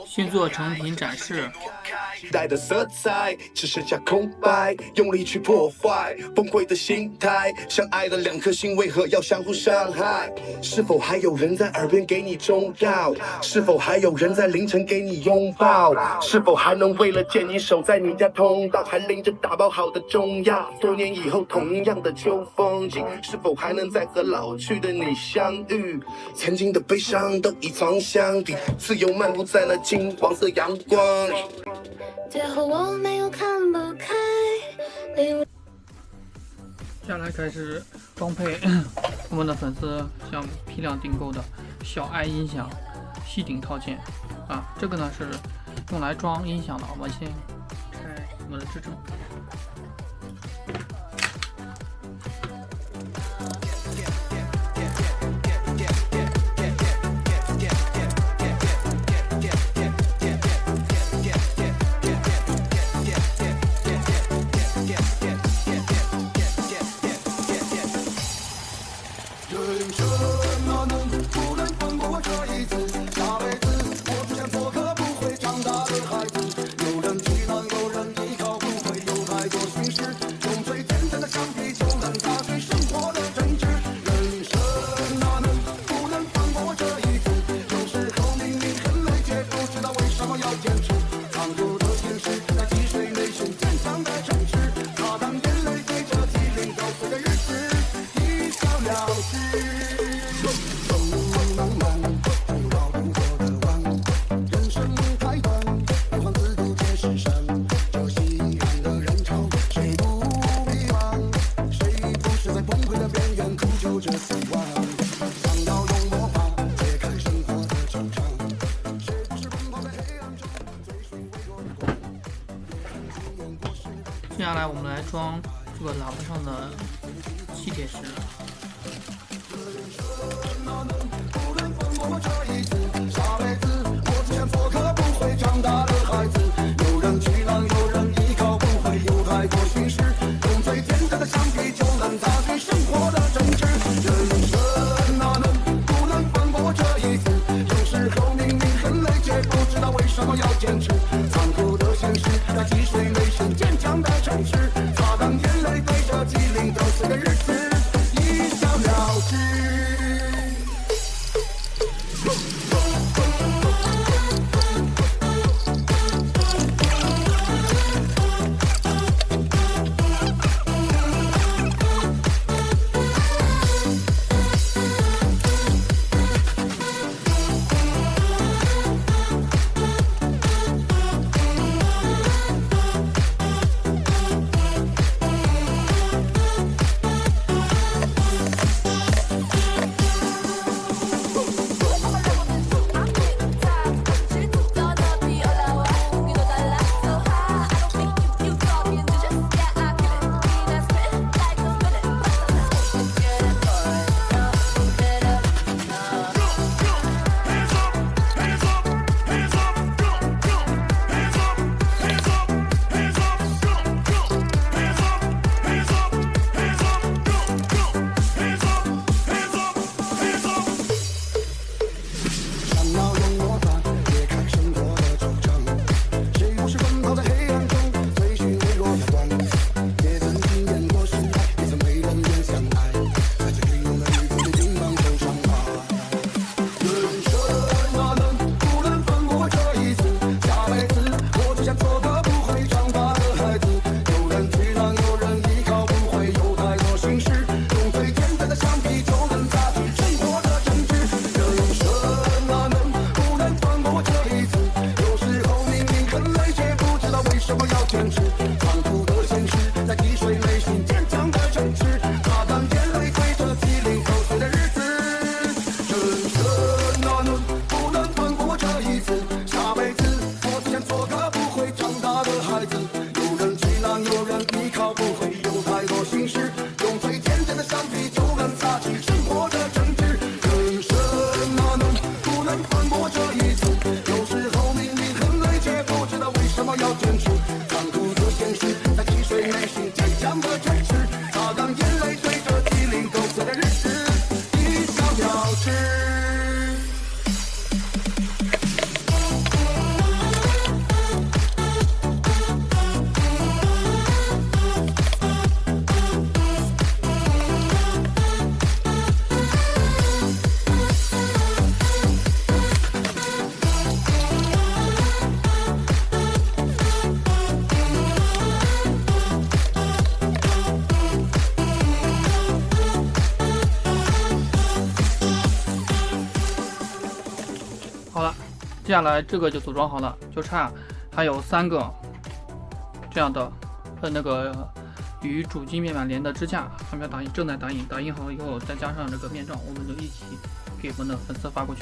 新作成品展示。带的色彩只剩下空白，用力去破坏崩溃的心态。相爱的两颗心为何要相互伤害？是否还有人在耳边给你忠告？是否还有人在凌晨给你拥抱？是否还能为了见你守在你家通道，还拎着打包好的中药？多年以后同样的旧风景，是否还能再和老去的你相遇？曾经的悲伤都已藏箱底，自由漫步在那金黄色阳光里。最后我没有看不开。接下来开始装配我们的粉丝向批量订购的小爱音响吸顶套件啊，这个呢是用来装音响的。我们先拆我们的支撑。接下来我们来装这个喇叭上的吸铁石。人生哪能不能放过这一次？有时接下来这个就组装好了，就差还有3个这样的那个与主机面板连的支架，还没有打印，正在打印，打印好以后再加上这个面罩，我们就一起给我们的粉丝发过去。